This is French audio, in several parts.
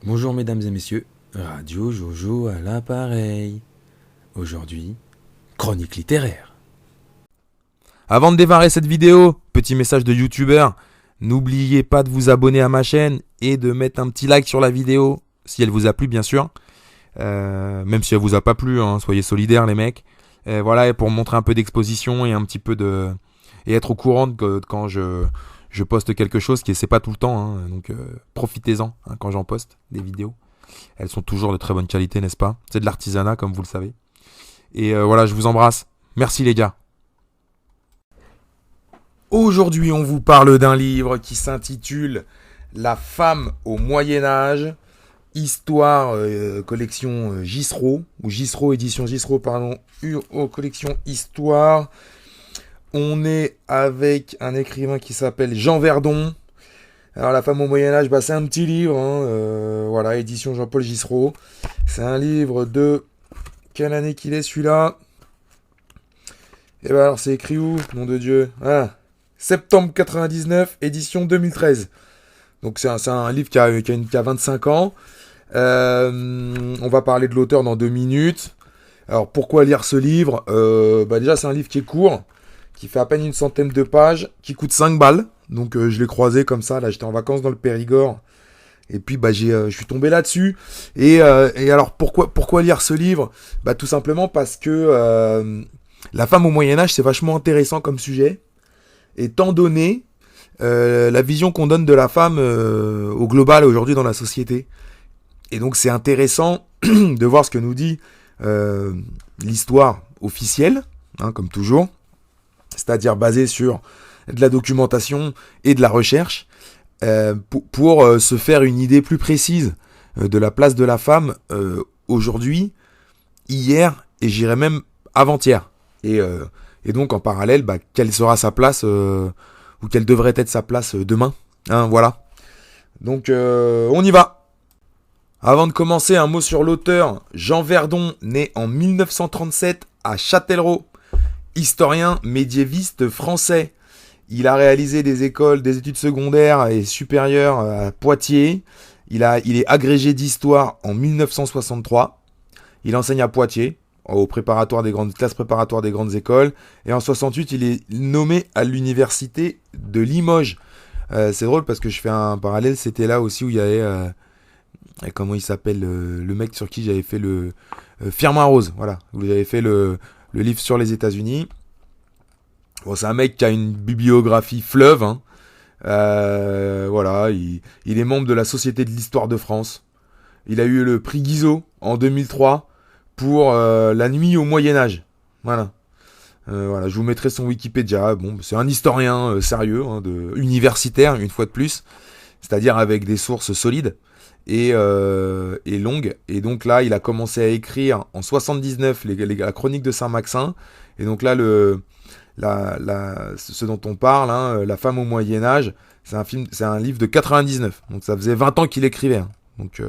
Bonjour mesdames et messieurs, Radio Jojo à l'appareil. Aujourd'hui, chronique littéraire. Avant de démarrer cette vidéo, petit message de youtubeur, n'oubliez pas de vous abonner à ma chaîne et de mettre un petit like sur la vidéo, si elle vous a plu bien sûr. Même si elle vous a pas plu, hein, soyez solidaires les mecs. Voilà, et pour montrer un peu d'exposition et un petit peu de... et être au courant que quand je poste quelque chose, qui c'est pas tout le temps, hein, donc profitez-en quand j'en poste des vidéos. Elles sont toujours de très bonne qualité, n'est-ce pas? C'est de l'artisanat comme vous le savez. Et voilà, je vous embrasse. Merci les gars. Aujourd'hui, on vous parle d'un livre qui s'intitule La femme au Moyen-Âge, histoire collection Gissereau, ou Gissereau, édition Gissereau, pardon, collection Histoire. On est avec un écrivain qui s'appelle Jean Verdon. Alors, La femme au Moyen-Âge, c'est un petit livre, voilà, édition Jean-Paul Gissereau. C'est un livre de... Quelle année qu'il est celui-là? Et ben alors, c'est écrit où, nom de Dieu? Ah, septembre 99, édition 2013. Donc c'est un livre qui a 25 ans. On va parler de l'auteur dans 2 minutes. Alors pourquoi lire ce livre? Déjà c'est un livre qui est court, qui fait à peine une centaine de pages, qui coûte 5 balles. Donc je l'ai croisé comme ça, là j'étais en vacances dans le Périgord. Et puis je suis tombé là-dessus. Et alors pourquoi lire ce livre? Tout simplement parce que la femme au Moyen-Âge c'est vachement intéressant comme sujet. Étant donné la vision qu'on donne de la femme au global aujourd'hui dans la société. Et donc c'est intéressant de voir ce que nous dit l'histoire officielle, comme toujours, c'est-à-dire basée sur de la documentation et de la recherche, pour se faire une idée plus précise de la place de la femme aujourd'hui, hier et j'irais même avant-hier. Et donc en parallèle, quelle sera sa place ou quelle devrait être sa place demain. Voilà. Donc on y va. Avant de commencer, un mot sur l'auteur. Jean Verdon, né en 1937 à Châtellerault. Historien médiéviste français. Il a réalisé des études secondaires et supérieures à Poitiers. Il est agrégé d'histoire en 1963. Il enseigne à Poitiers, au préparatoire des classes préparatoires des grandes écoles. Et en 68, il est nommé à l'université de Limoges. C'est drôle parce que je fais un parallèle. C'était là aussi où il y avait... comment il s'appelle le mec sur qui j'avais fait le... Firmin Rose, voilà. Où j'avais fait le livre sur les États-Unis. Bon, c'est un mec qui a une bibliographie fleuve. Voilà, il est membre de la Société de l'Histoire de France. Il a eu le prix Guizot en 2003 pour La nuit au Moyen-Âge. Voilà. Voilà, je vous mettrai son Wikipédia. Bon, c'est un historien sérieux, universitaire, une fois de plus. C'est-à-dire avec des sources solides et longues. Et donc là, il a commencé à écrire en 79 la chronique de Saint-Maxin. Et donc là, ce dont on parle, La femme au Moyen-Âge, c'est un livre de 99. Donc ça faisait 20 ans qu'il écrivait. Donc,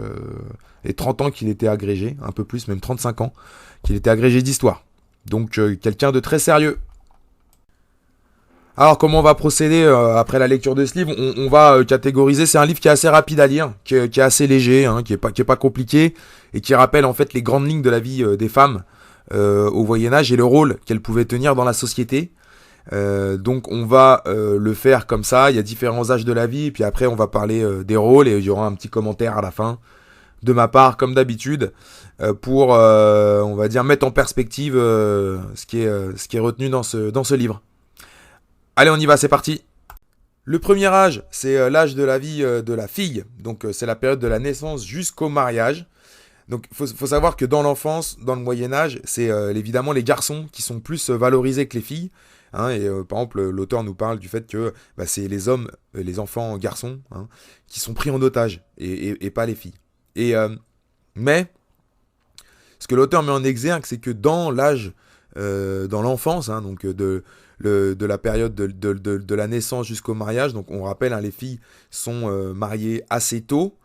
et 30 ans qu'il était agrégé, un peu plus, même 35 ans, qu'il était agrégé d'histoire. Donc quelqu'un de très sérieux. Alors comment on va procéder après la lecture de ce livre? On va catégoriser, c'est un livre qui est assez rapide à lire, qui est assez léger, qui est pas compliqué, et qui rappelle en fait les grandes lignes de la vie des femmes au Moyen-Âge et le rôle qu'elles pouvaient tenir dans la société. Donc on va le faire comme ça, il y a différents âges de la vie, et puis après on va parler des rôles, et il y aura un petit commentaire à la fin, de ma part, comme d'habitude, pour, on va dire, mettre en perspective ce qui est retenu dans ce livre. Allez, on y va, c'est parti. Le premier âge, c'est l'âge de la vie de la fille. Donc, c'est la période de la naissance jusqu'au mariage. Donc, faut savoir que dans l'enfance, dans le Moyen-Âge, c'est évidemment les garçons qui sont plus valorisés que les filles. Et par exemple, l'auteur nous parle du fait que c'est les hommes, les enfants garçons, qui sont pris en otage et pas les filles. Mais ce que l'auteur met en exergue, c'est que dans l'âge, dans l'enfance, donc de la période de la naissance jusqu'au mariage, donc on rappelle, les filles sont mariées assez tôt,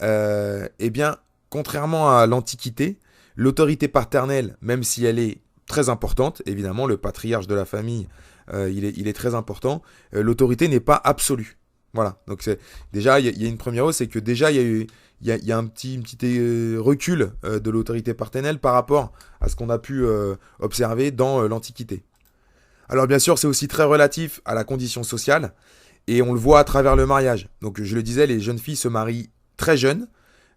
et bien, contrairement à l'Antiquité, l'autorité paternelle, même si elle est très importante, évidemment, le patriarche de la famille, il est très important, l'autorité n'est pas absolue. Voilà. Donc déjà, il y a une première hausse, c'est que déjà, il y a un petit recul de l'autorité paternelle par rapport à ce qu'on a pu observer dans l'Antiquité. Alors bien sûr, c'est aussi très relatif à la condition sociale, et on le voit à travers le mariage. Donc je le disais, les jeunes filles se marient très jeunes.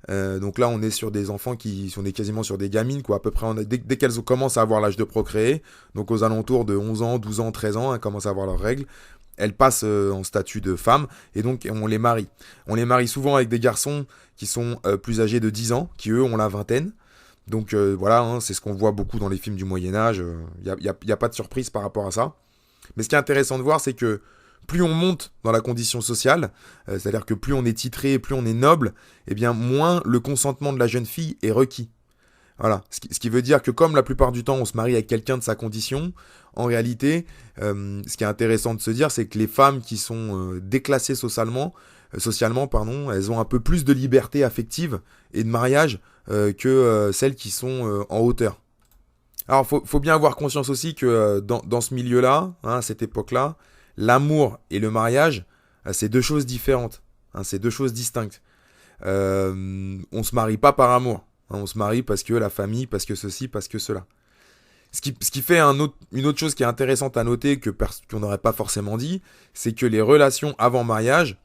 Donc là, on est sur des enfants qui sont quasiment sur des gamines, quoi. À peu près, dès qu'elles commencent à avoir l'âge de procréer, donc aux alentours de 11 ans, 12 ans, 13 ans, elles commencent à avoir leurs règles. Elles passent en statut de femme, et donc on les marie. On les marie souvent avec des garçons qui sont plus âgés de 10 ans, qui eux ont la vingtaine. Donc voilà, hein, c'est ce qu'on voit beaucoup dans les films du Moyen-Âge. Y a pas de surprise par rapport à ça. Mais ce qui est intéressant de voir, c'est que plus on monte dans la condition sociale, c'est-à-dire que plus on est titré, plus on est noble, eh bien moins le consentement de la jeune fille est requis. Voilà, ce qui veut dire que comme la plupart du temps on se marie avec quelqu'un de sa condition, en réalité, ce qui est intéressant de se dire, c'est que les femmes qui sont déclassées socialement, pardon, elles ont un peu plus de liberté affective et de mariage que celles qui sont en hauteur. Alors, faut bien avoir conscience aussi que dans ce milieu-là, hein, à cette époque-là, l'amour et le mariage, c'est deux choses différentes. Hein, c'est deux choses distinctes. On se marie pas par amour. Hein, on se marie parce que la famille, parce que ceci, parce que cela. Ce qui fait une autre chose qui est intéressante à noter qu'on n'aurait pas forcément dit, c'est que les relations avant mariage,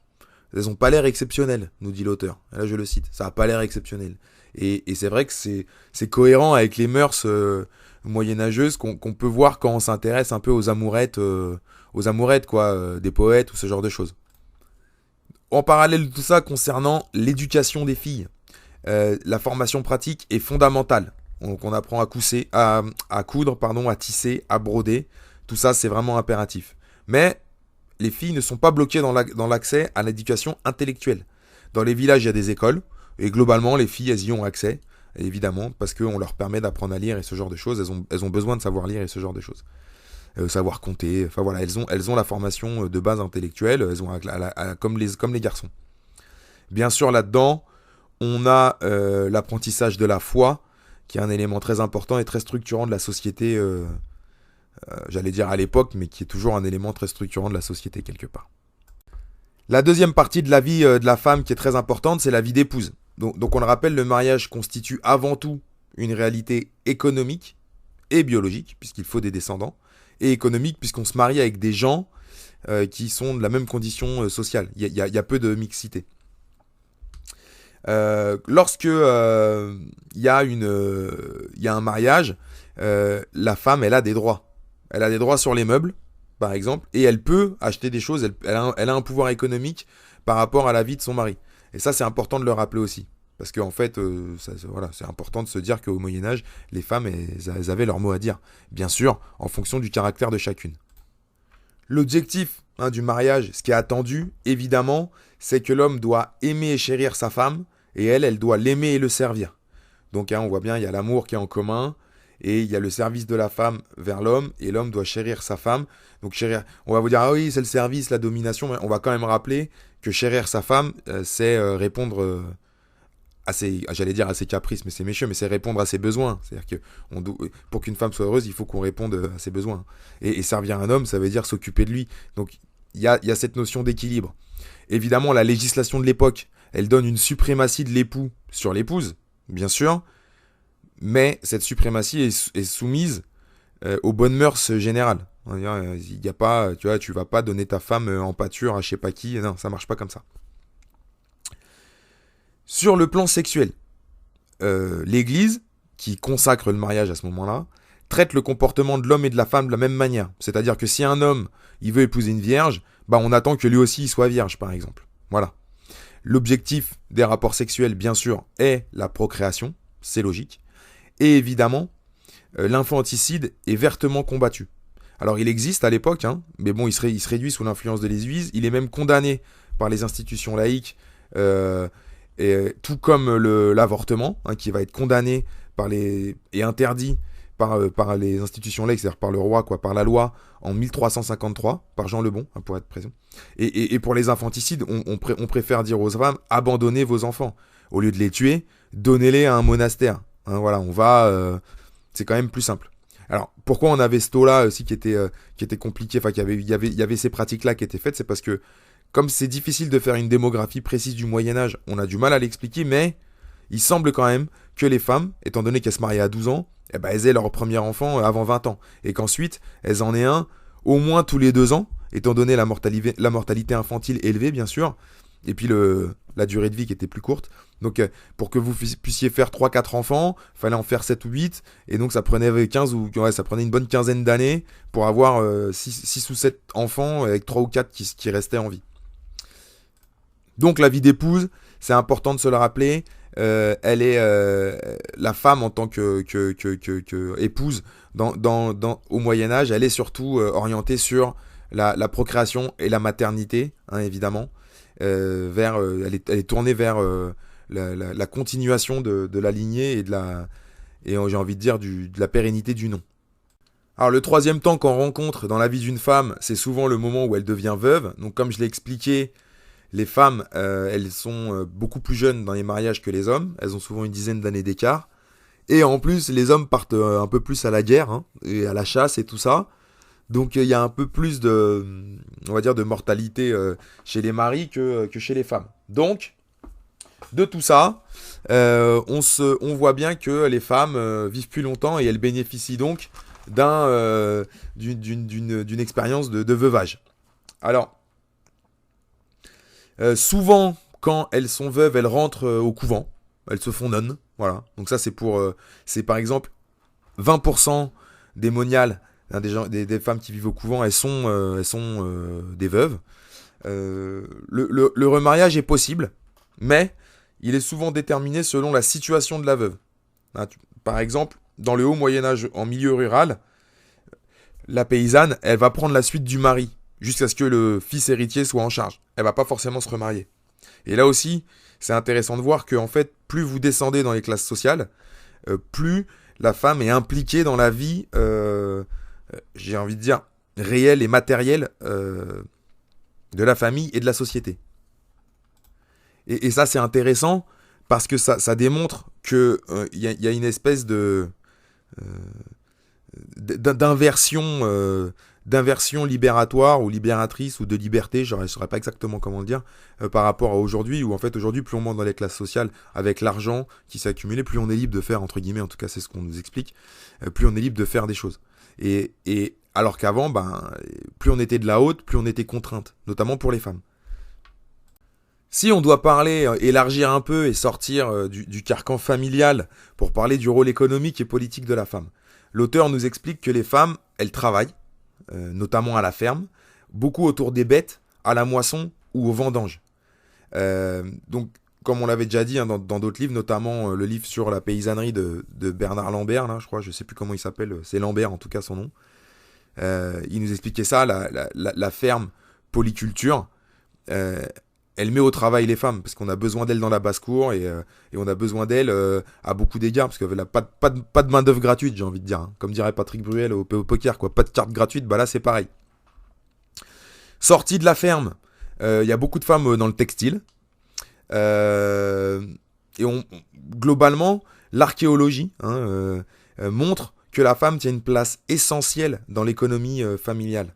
elles n'ont pas l'air exceptionnelles, nous dit l'auteur. Et là, je le cite. Ça n'a pas l'air exceptionnel. Et c'est vrai que c'est cohérent avec les mœurs moyenâgeuses qu'on peut voir quand on s'intéresse un peu aux amourettes quoi, des poètes ou ce genre de choses. En parallèle de tout ça, concernant l'éducation des filles, la formation pratique est fondamentale. Donc on apprend à coudre, à tisser, à broder. Tout ça, c'est vraiment impératif. Mais les filles ne sont pas bloquées dans l'accès à l'éducation intellectuelle. Dans les villages, il y a des écoles. Et globalement, les filles, elles y ont accès, évidemment, parce qu'on leur permet d'apprendre à lire et ce genre de choses. Elles ont besoin de savoir lire et ce genre de choses. Savoir compter. Enfin voilà, elles ont la formation de base intellectuelle. Elles ont comme les garçons. Bien sûr, là-dedans, on a l'apprentissage de la foi, qui est un élément très important et très structurant de la société, j'allais dire à l'époque, mais qui est toujours un élément très structurant de la société quelque part. La deuxième partie de la vie de la femme qui est très importante, c'est la vie d'épouse. Donc on le rappelle, le mariage constitue avant tout une réalité économique et biologique, puisqu'il faut des descendants, et économique, puisqu'on se marie avec des gens qui sont de la même condition sociale. Il y a peu de mixité. Lorsque il y a un mariage, la femme, elle a des droits. Elle a des droits sur les meubles, par exemple, et elle peut acheter des choses, elle a un pouvoir économique par rapport à la vie de son mari. Et ça, c'est important de le rappeler aussi. Parce qu'en fait, voilà, c'est important de se dire qu'au Moyen-Âge, les femmes, elles avaient leur mot à dire. Bien sûr, en fonction du caractère de chacune. L'objectif du mariage, ce qui est attendu, évidemment, c'est que l'homme doit aimer et chérir sa femme, et elle doit l'aimer et le servir. Donc on voit bien, il y a l'amour qui est en commun, et il y a le service de la femme vers l'homme, et l'homme doit chérir sa femme. Donc chérir, on va vous dire, ah oui, c'est le service, la domination, mais on va quand même rappeler que chérir sa femme, c'est répondre à ses caprices, mais c'est méchant, mais c'est répondre à ses besoins. C'est-à-dire que pour qu'une femme soit heureuse, il faut qu'on réponde à ses besoins. Et servir un homme, ça veut dire s'occuper de lui. Donc il y a cette notion d'équilibre. Évidemment, la législation de l'époque, elle donne une suprématie de l'époux sur l'épouse, bien sûr, mais cette suprématie est soumise aux bonnes mœurs générales. Il y a pas, tu vas pas donner ta femme en pâture à je sais pas qui, non, ça marche pas comme ça. Sur le plan sexuel, l'Église, qui consacre le mariage à ce moment-là, traite le comportement de l'homme et de la femme de la même manière. C'est-à-dire que si un homme il veut épouser une vierge, on attend que lui aussi il soit vierge, par exemple. Voilà. L'objectif des rapports sexuels, bien sûr, est la procréation, c'est logique. Et évidemment, l'infanticide est vertement combattu. Alors il existe à l'époque, mais bon, il se réduit sous l'influence de l'Église. Il est même condamné par les institutions laïques, tout comme l'avortement, qui va être condamné et interdit par les institutions laïques, c'est-à-dire par le roi, par la loi, en 1353, par Jean le Bon, pour être précis. Et pour les infanticides, on préfère dire aux femmes, abandonnez vos enfants. Au lieu de les tuer, donnez-les à un monastère. Voilà, c'est quand même plus simple. Alors, pourquoi on avait ce taux-là aussi qui était compliqué, enfin, il y avait ces pratiques-là qui étaient faites, c'est parce que comme c'est difficile de faire une démographie précise du Moyen-Âge, on a du mal à l'expliquer, mais il semble quand même que les femmes, étant donné qu'elles se mariaient à 12 ans, eh ben, elles aient leur premier enfant avant 20 ans. Et qu'ensuite, elles en aient un au moins tous les 2 ans, étant donné la mortalité infantile élevée, bien sûr, et puis la durée de vie qui était plus courte. Donc, pour que vous puissiez faire 3-4 enfants, il fallait en faire 7 ou 8, et donc ça prenait ça prenait une bonne quinzaine d'années pour avoir 6 ou 7 enfants avec 3 ou 4 qui restaient en vie. Donc, la vie d'épouse, c'est important de se le rappeler. Elle est la femme en tant que épouse au Moyen-Âge, elle est surtout orientée sur la procréation et la maternité, hein, évidemment. Elle est tournée vers la continuation de la lignée et j'ai envie de dire de la pérennité du nom. Alors le troisième temps qu'on rencontre dans la vie d'une femme, c'est souvent le moment où elle devient veuve. Donc comme je l'ai expliqué, les femmes, elles sont beaucoup plus jeunes dans les mariages que les hommes. Elles ont souvent une dizaine d'années d'écart. Et en plus, les hommes partent un peu plus à la guerre, hein, et à la chasse et tout ça. Donc il y a un peu plus on va dire, de mortalité chez les maris que chez les femmes. Donc, de tout ça, on voit bien que les femmes vivent plus longtemps et elles bénéficient donc d'une expérience de veuvage. Alors, souvent, quand elles sont veuves, elles rentrent au couvent. Elles se font nonnes. Voilà. Donc ça, c'est par exemple 20% des moniales, hein, des femmes qui vivent au couvent, elles sont des veuves. Le remariage est possible, mais il est souvent déterminé selon la situation de la veuve. Hein, par exemple, dans le haut Moyen-Âge, en milieu rural, la paysanne, elle va prendre la suite du mari, jusqu'à ce que le fils héritier soit en charge. Elle va pas forcément se remarier. Et là aussi, c'est intéressant de voir que, en fait, plus vous descendez dans les classes sociales, plus la femme est impliquée dans la vie, j'ai envie de dire, réelle et matérielle de la famille et de la société. Et ça, c'est intéressant parce que ça démontre qu'il y a une espèce d'inversion libératoire ou libératrice ou de liberté, je ne saurais pas exactement comment le dire, par rapport à aujourd'hui, où en fait aujourd'hui, plus on monte dans les classes sociales avec l'argent qui s'est accumulé, plus on est libre de faire, entre guillemets, en tout cas c'est ce qu'on nous explique, plus on est libre de faire des choses. Et alors qu'avant, plus on était de la haute, plus on était contrainte, notamment pour les femmes. Si on doit parler, élargir un peu et sortir du carcan familial pour parler du rôle économique et politique de la femme, l'auteur nous explique que les femmes, elles travaillent, notamment à la ferme, beaucoup autour des bêtes, à la moisson ou aux vendanges. Donc, comme on l'avait déjà dit hein, dans d'autres livres, notamment le livre sur la paysannerie de Bernard Lambert, là, je crois, je sais plus comment il s'appelle, c'est Lambert en tout cas son nom. Il nous expliquait ça, la ferme polyculture. Elle met au travail les femmes, parce qu'on a besoin d'elles dans la basse-cour, et on a besoin d'elles à beaucoup d'égards, parce qu'elle n'a pas de main-d'œuvre gratuite, j'ai envie de dire. Hein. Comme dirait Patrick Bruel au poker, quoi. Pas de carte gratuite, là c'est pareil. Sortie de la ferme, il y a beaucoup de femmes dans le textile. Et globalement, l'archéologie montre que la femme tient une place essentielle dans l'économie familiale.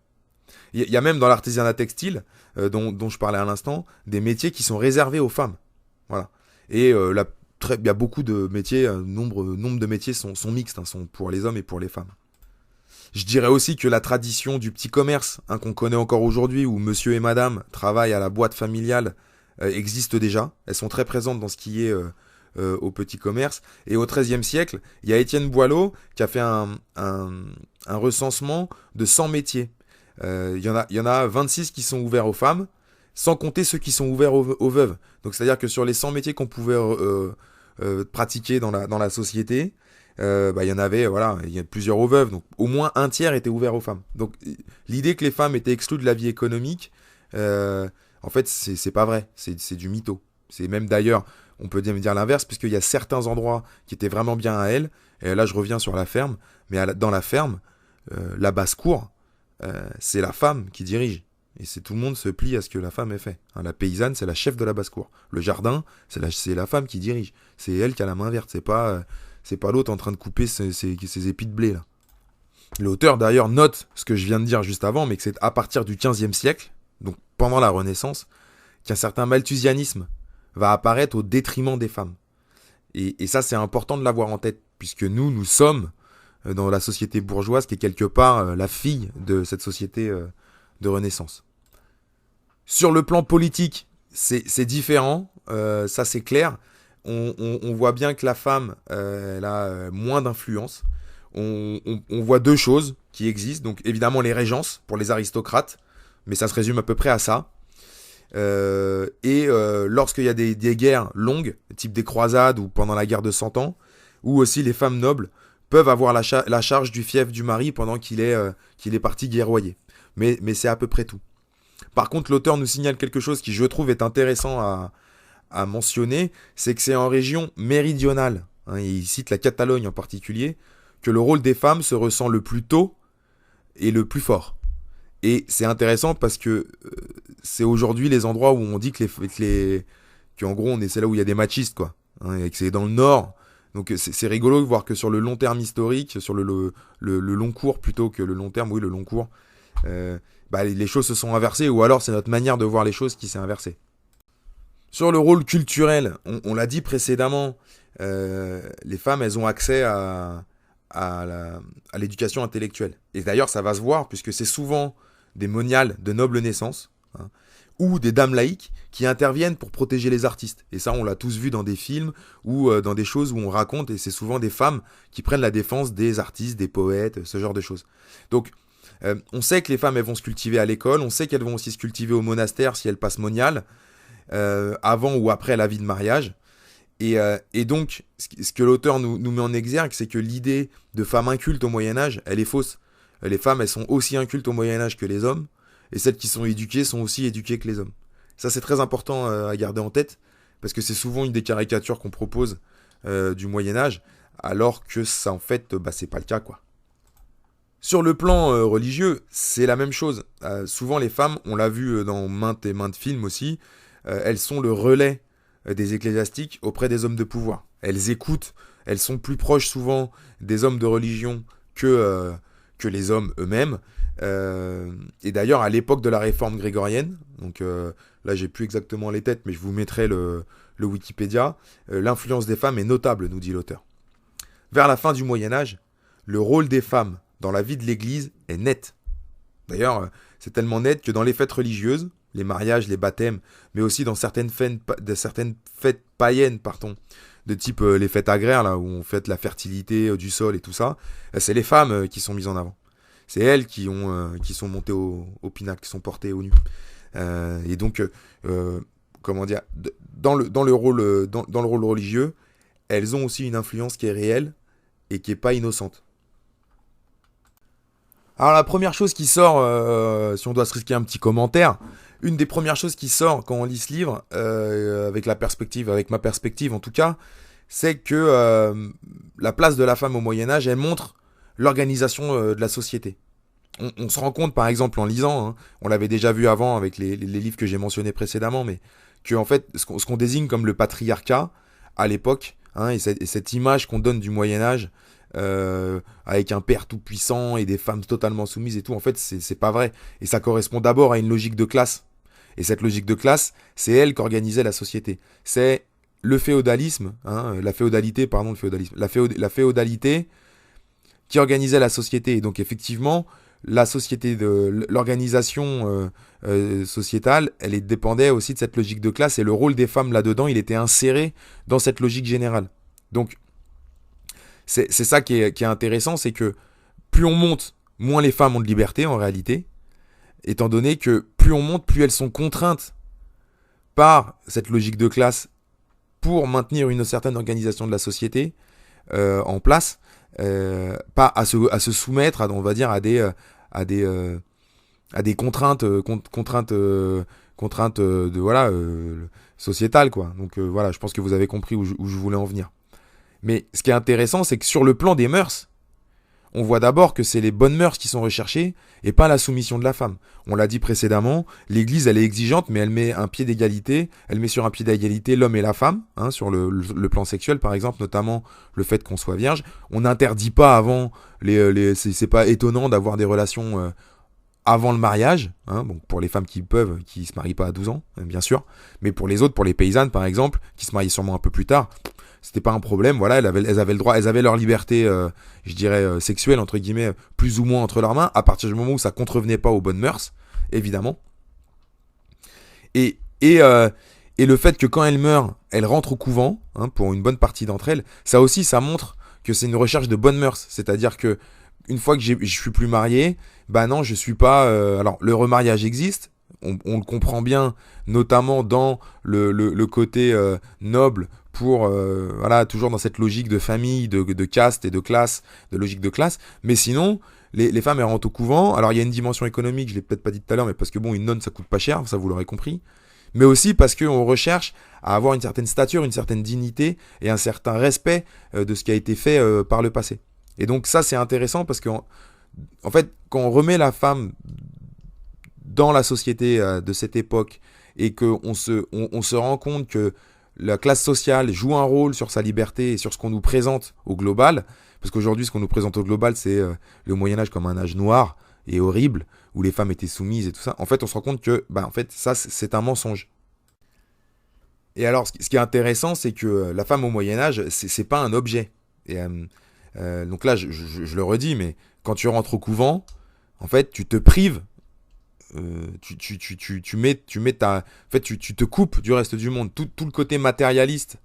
Il y a même dans l'artisanat textile, dont je parlais à l'instant, des métiers qui sont réservés aux femmes. Voilà. Et il y a beaucoup de métiers, nombre de métiers sont mixtes, hein, sont pour les hommes et pour les femmes. Je dirais aussi que la tradition du petit commerce, hein, qu'on connaît encore aujourd'hui, où monsieur et madame travaillent à la boîte familiale, existe déjà. Elles sont très présentes dans ce qui est au petit commerce. Et au XIIIe siècle, il y a Étienne Boileau qui a fait un recensement de 100 métiers. Il y en a 26 qui sont ouverts aux femmes, sans compter ceux qui sont ouverts aux veuves. Donc c'est-à-dire que sur les 100 métiers qu'on pouvait pratiquer dans la société, il y en avait, voilà, il y a plusieurs aux veuves, donc au moins un tiers était ouvert aux femmes. Donc l'idée que les femmes étaient exclues de la vie économique, en fait c'est pas vrai, c'est du mytho. C'est même d'ailleurs, on peut dire l'inverse, puisqu'il y a certains endroits qui étaient vraiment bien à elles, et là je reviens sur la ferme, mais dans la ferme, la basse-cour, c'est la femme qui dirige. Et tout le monde se plie à ce que la femme ait fait. Hein, la paysanne, c'est la chef de la basse-cour. Le jardin, c'est la femme qui dirige. C'est elle qui a la main verte. C'est pas l'autre en train de couper ses épis de blé, là. L'auteur, d'ailleurs, note ce que je viens de dire juste avant, mais que c'est à partir du XVe siècle, donc pendant la Renaissance, qu'un certain malthusianisme va apparaître au détriment des femmes. Et ça, c'est important de l'avoir en tête, puisque nous sommes dans la société bourgeoise, qui est quelque part la fille de cette société de Renaissance. Sur le plan politique, c'est différent, ça c'est clair. On voit bien que la femme elle a moins d'influence. On voit deux choses qui existent. Donc évidemment les régences pour les aristocrates, mais ça se résume à peu près à ça. Lorsqu'il y a des guerres longues, type des croisades ou pendant la guerre de 100 ans, où aussi les femmes nobles peuvent avoir la charge du fief du mari pendant qu'il est parti guerroyer. Mais c'est à peu près tout. Par contre, l'auteur nous signale quelque chose qui, je trouve, est intéressant à mentionner, c'est que c'est en région méridionale, hein, il cite la Catalogne en particulier, que le rôle des femmes se ressent le plus tôt et le plus fort. Et c'est intéressant parce que c'est aujourd'hui les endroits où on dit qu'en gros, c'est là où il y a des machistes, quoi, hein, et que c'est dans le nord. Donc c'est rigolo de voir que sur le long terme historique, sur le long cours plutôt que le long terme, oui, le long cours, les choses se sont inversées, ou alors c'est notre manière de voir les choses qui s'est inversée. Sur le rôle culturel, on l'a dit précédemment, les femmes, elles ont accès à l'éducation intellectuelle. Et d'ailleurs, ça va se voir, puisque c'est souvent des moniales de noble naissance, hein, ou des dames laïques qui interviennent pour protéger les artistes. Et ça, on l'a tous vu dans des films ou dans des choses où on raconte, et c'est souvent des femmes qui prennent la défense des artistes, des poètes, ce genre de choses. Donc, on sait que les femmes, elles vont se cultiver à l'école, on sait qu'elles vont aussi se cultiver au monastère si elles passent moniales, avant ou après la vie de mariage. Et donc, ce que l'auteur nous met en exergue, c'est que l'idée de femme inculte au Moyen-Âge, elle est fausse. Les femmes, elles sont aussi incultes au Moyen-Âge que les hommes, et celles qui sont éduquées sont aussi éduquées que les hommes. Ça, c'est très important à garder en tête, parce que c'est souvent une des caricatures qu'on propose du Moyen-Âge, alors que ça, en fait, c'est pas le cas, quoi. Sur le plan religieux, c'est la même chose. Souvent, les femmes, on l'a vu dans maintes et maintes films aussi, elles sont le relais des ecclésiastiques auprès des hommes de pouvoir. Elles écoutent, elles sont plus proches souvent des hommes de religion que les hommes eux-mêmes. Et d'ailleurs, à l'époque de la réforme grégorienne, donc là j'ai plus exactement les têtes, mais je vous mettrai le Wikipédia, l'influence des femmes est notable, nous dit l'auteur. Vers la fin du Moyen-Âge, le rôle des femmes dans la vie de l'Église est net. D'ailleurs, c'est tellement net que dans les fêtes religieuses, les mariages, les baptêmes, mais aussi dans certaines fêtes païennes, de type les fêtes agraires, là, où on fête la fertilité du sol et tout ça, c'est les femmes qui sont mises en avant. C'est elles qui sont montées au pinacle, qui sont portées au nu. Et donc, comment dire, dans le rôle religieux, elles ont aussi une influence qui est réelle et qui est pas innocente. Alors la première chose qui sort, si on doit se risquer un petit commentaire, une des premières choses qui sort quand on lit ce livre, avec ma perspective en tout cas, c'est que la place de la femme au Moyen-Âge, elle montre l'organisation de la société. On se rend compte par exemple en lisant, hein, on l'avait déjà vu avant avec les livres que j'ai mentionnés précédemment, mais que en fait ce qu'on désigne comme le patriarcat à l'époque, hein, et cette image qu'on donne du Moyen-Âge, avec un père tout puissant et des femmes totalement soumises et tout, en fait c'est pas vrai, et ça correspond d'abord à une logique de classe, et cette logique de classe, c'est elle qui organisait la société. C'est le féodalisme, hein, la féodalité qui organisait la société. Et donc effectivement la société, l'organisation sociétale, elle dépendait aussi de cette logique de classe, et le rôle des femmes là-dedans, il était inséré dans cette logique générale. Donc c'est ça qui est intéressant, c'est que plus on monte, moins les femmes ont de liberté en réalité, étant donné que plus on monte, plus elles sont contraintes par cette logique de classe pour maintenir une certaine organisation de la société en place, pas à se soumettre, on va dire, à des contraintes sociétales, quoi. Donc voilà, je pense que vous avez compris où je voulais en venir. Mais ce qui est intéressant, c'est que sur le plan des mœurs, on voit d'abord que c'est les bonnes mœurs qui sont recherchées et pas la soumission de la femme. On l'a dit précédemment, l'Église, elle est exigeante, mais elle met sur un pied d'égalité l'homme et la femme, hein, sur le plan sexuel par exemple, notamment le fait qu'on soit vierge. On n'interdit pas avant, c'est pas étonnant d'avoir des relations avant le mariage, hein, bon, pour les femmes qui peuvent, qui se marient pas à 12 ans, bien sûr, mais pour les autres, pour les paysannes par exemple, qui se marient sûrement un peu plus tard, c'était pas un problème, voilà, elles avaient le droit, elles avaient leur liberté, je dirais, sexuelle, entre guillemets, plus ou moins entre leurs mains, à partir du moment où ça contrevenait pas aux bonnes mœurs, évidemment. Et, et, euh, et le fait que quand elles meurent, elles rentrent au couvent, hein, pour une bonne partie d'entre elles, ça aussi, ça montre que c'est une recherche de bonnes mœurs, c'est-à-dire que une fois que je suis plus marié, bah non, je suis pas. Alors, le remariage existe, on le comprend bien, notamment dans le côté noble, pour voilà, toujours dans cette logique de famille, de caste et de classe, de logique de classe. Mais sinon, les femmes elles rentrent au couvent. Alors, il y a une dimension économique, je l'ai peut-être pas dit tout à l'heure, mais parce que bon, une nonne ça coûte pas cher, ça vous l'aurez compris. Mais aussi parce qu'on recherche à avoir une certaine stature, une certaine dignité et un certain respect de ce qui a été fait par le passé. Et donc ça c'est intéressant parce que en fait quand on remet la femme dans la société de cette époque et qu'on on se rend compte que la classe sociale joue un rôle sur sa liberté et sur ce qu'on nous présente au global, parce qu'aujourd'hui ce qu'on nous présente au global c'est le Moyen-Âge comme un âge noir et horrible où les femmes étaient soumises et tout ça, en fait on se rend compte que bah, en fait ça c'est un mensonge. Et alors ce qui est intéressant c'est que la femme au Moyen-Âge c'est pas un objet. Et donc là, je le redis, mais quand tu rentres au couvent, en fait, tu te prives, tu mets ta, en fait, tu te coupes du reste du monde. Tout le côté matérialiste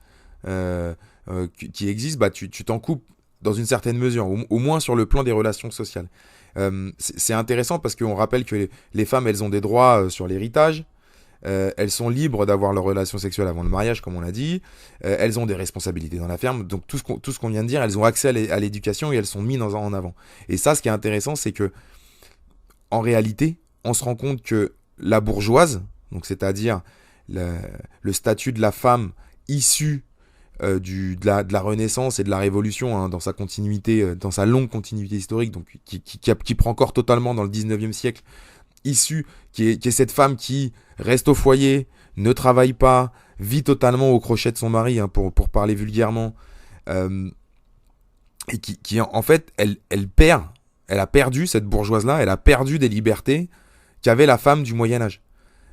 qui existe, bah, tu t'en coupes dans une certaine mesure, au moins sur le plan des relations sociales. C'est intéressant parce qu'on rappelle que les femmes, elles ont des droits sur l'héritage. Elles sont libres d'avoir leur relation sexuelle avant le mariage, comme on l'a dit. Elles ont des responsabilités dans la ferme. Donc tout ce qu'on vient de dire, elles ont accès à l'éducation et elles sont mises en avant. Et ça, ce qui est intéressant, c'est que en réalité, on se rend compte que la bourgeoise, donc c'est-à-dire le statut de la femme issue de la Renaissance et de la Révolution, hein, dans sa continuité, dans sa longue continuité historique, donc qui prend corps totalement dans le 19e siècle, issue, qui est cette femme qui reste au foyer, ne travaille pas, vit totalement au crochet de son mari, hein, pour parler vulgairement, et qui en fait, elle a perdu, cette bourgeoise-là, elle a perdu des libertés qu'avait la femme du Moyen-Âge.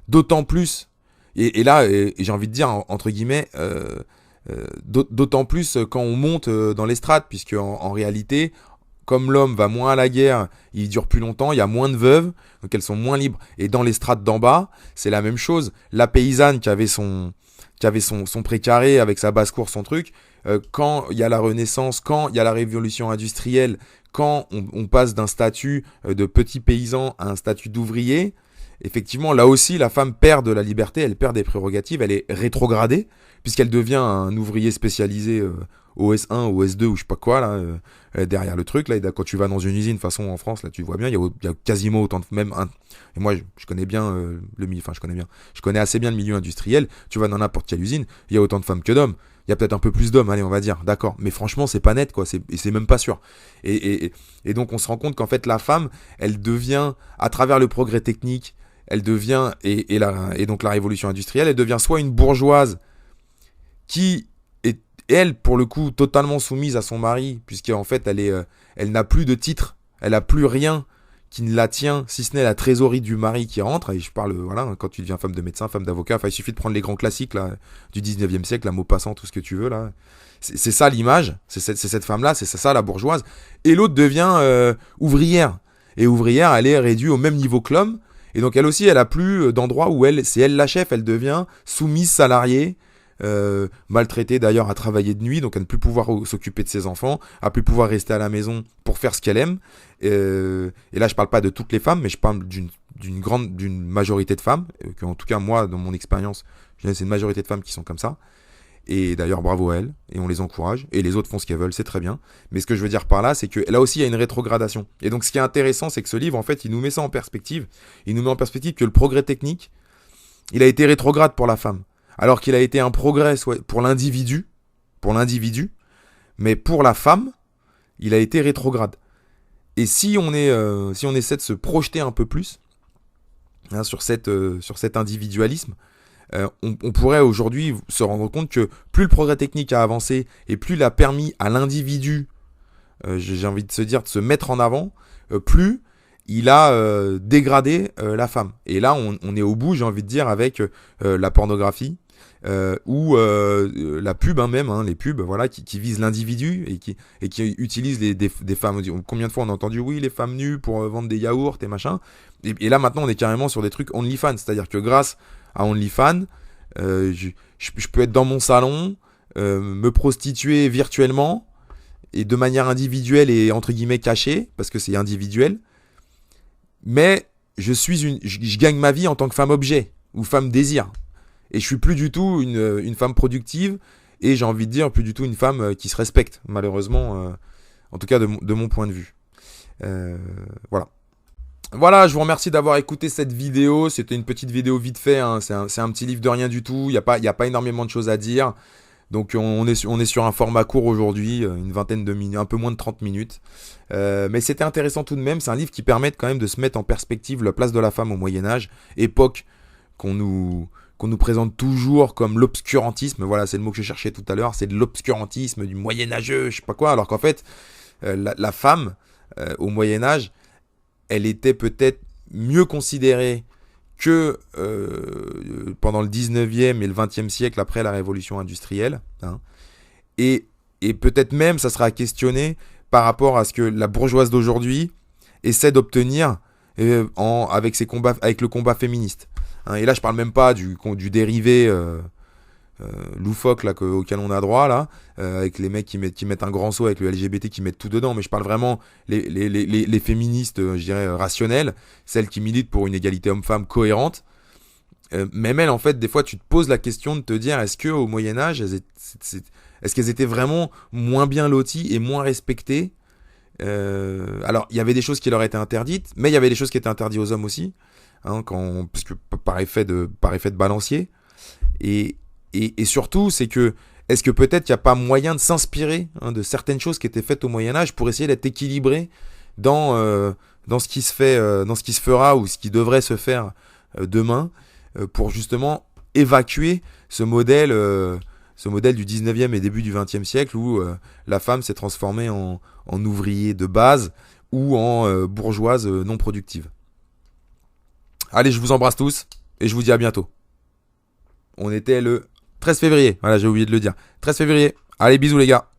D'autant plus, et là, et j'ai envie de dire, entre guillemets, d'autant plus quand on monte dans les strates, puisque en réalité, comme l'homme va moins à la guerre, il dure plus longtemps, il y a moins de veuves, donc elles sont moins libres. Et dans les strates d'en bas, c'est la même chose. La paysanne qui avait son précaré avec sa basse-cour, son truc, quand il y a la Renaissance, quand il y a la révolution industrielle, quand on passe d'un statut de petit paysan à un statut d'ouvrier, effectivement, là aussi, la femme perd de la liberté, elle perd des prérogatives, elle est rétrogradée, puisqu'elle devient un ouvrier spécialisé au S1, au S2 ou je sais pas quoi, là, derrière le truc. Là, quand tu vas dans une usine, de toute façon, en France, là, tu vois bien, il y a quasiment autant de... et moi, je connais bien le milieu, enfin, je connais assez bien le milieu industriel. Tu vas dans n'importe quelle usine, il y a autant de femmes que d'hommes. Il y a peut-être un peu plus d'hommes, allez, on va dire, d'accord. Mais franchement, c'est pas net, quoi, et c'est même pas sûr. Et donc, on se rend compte qu'en fait, la femme, elle devient, à travers le progrès technique, elle devient, et donc la révolution industrielle, elle devient soit une bourgeoise qui est, elle, pour le coup, totalement soumise à son mari, puisqu'en fait, elle n'a plus de titre, elle n'a plus rien qui ne la tient, si ce n'est la trésorerie du mari qui rentre. Et je parle, voilà, quand tu deviens femme de médecin, femme d'avocat, enfin, il suffit de prendre les grands classiques là, du 19e siècle, la Maupassant, tout ce que tu veux, là. C'est ça l'image, c'est cette femme-là, c'est ça la bourgeoise. Et l'autre devient ouvrière. Et ouvrière, elle est réduite au même niveau que l'homme. Et donc elle aussi, elle a plus d'endroit où c'est elle la chef, elle devient soumise salariée, maltraitée d'ailleurs à travailler de nuit, donc à ne plus pouvoir s'occuper de ses enfants, à plus pouvoir rester à la maison pour faire ce qu'elle aime. Et là, je parle pas de toutes les femmes, mais je parle d'une majorité de femmes, en tout cas moi, dans mon expérience, c'est une majorité de femmes qui sont comme ça. Et d'ailleurs, bravo à elles, et on les encourage, et les autres font ce qu'elles veulent, c'est très bien. Mais ce que je veux dire par là, c'est que là aussi, il y a une rétrogradation. Et donc, ce qui est intéressant, c'est que ce livre, en fait, il nous met ça en perspective. Il nous met en perspective que le progrès technique, il a été rétrograde pour la femme. Alors qu'il a été un progrès pour l'individu, mais pour la femme, il a été rétrograde. Et si on essaie de se projeter un peu plus, hein, sur cet individualisme, on pourrait aujourd'hui se rendre compte que plus le progrès technique a avancé et plus il a permis à l'individu, j'ai envie de se dire, de se mettre en avant, plus il a dégradé la femme. Et là, on est au bout, j'ai envie de dire, avec la pornographie ou la pub, hein, même, hein, les pubs, voilà, qui visent l'individu et qui utilisent des femmes. Combien de fois on a entendu, oui, les femmes nues pour vendre des yaourts et machin. Et là, maintenant, on est carrément sur des trucs OnlyFans. C'est-à-dire que grâce à OnlyFans, je peux être dans mon salon, me prostituer virtuellement et de manière individuelle et entre guillemets cachée, parce que c'est individuel. Mais je gagne ma vie en tant que femme objet ou femme désir. Et je suis plus du tout une femme productive et j'ai envie de dire plus du tout une femme qui se respecte, malheureusement, en tout cas de mon point de vue. Voilà. Voilà, je vous remercie d'avoir écouté cette vidéo. C'était une petite vidéo vite fait, hein. C'est un petit livre de rien du tout. Il y a pas énormément de choses à dire. Donc on est sur un format court aujourd'hui, une vingtaine de minutes, un peu moins de 30 minutes. Mais c'était intéressant tout de même. C'est un livre qui permet quand même de se mettre en perspective la place de la femme au Moyen-Âge, époque qu'on nous présente toujours comme l'obscurantisme. Voilà, c'est le mot que je cherchais tout à l'heure. C'est de l'obscurantisme, du moyenâgeux, je sais pas quoi. Alors qu'en fait, la femme, au Moyen-Âge, elle était peut-être mieux considérée que pendant le 19e et le 20e siècle après la révolution industrielle. Hein. Et peut-être même, ça sera à questionner par rapport à ce que la bourgeoise d'aujourd'hui essaie d'obtenir avec le combat féministe. Hein. Et là, je parle même pas du dérivé loufoque là, auquel on a droit, là, avec les mecs qui mettent un grand saut avec le LGBT, qui mettent tout dedans, mais je parle vraiment les féministes, je dirais, rationnelles, celles qui militent pour une égalité homme-femme cohérente. Même elles, en fait, des fois, tu te poses la question de te dire, est-ce qu'au Moyen-Âge, est-ce qu'elles étaient vraiment moins bien loties et moins respectées? Alors, il y avait des choses qui leur étaient interdites, mais il y avait des choses qui étaient interdites aux hommes aussi, hein, parce que par effet de balancier. Et surtout, c'est que, est-ce que peut-être il n'y a pas moyen de s'inspirer, hein, de certaines choses qui étaient faites au Moyen-Âge pour essayer d'être équilibré dans ce qui se fait, dans ce qui se fera ou ce qui devrait se faire demain, pour justement évacuer ce modèle du 19e et début du 20e siècle où la femme s'est transformée en ouvrier de base ou en bourgeoise non productive. Allez, je vous embrasse tous et je vous dis à bientôt. On était le 13 février, voilà, j'ai oublié de le dire. 13 février. Allez, bisous les gars.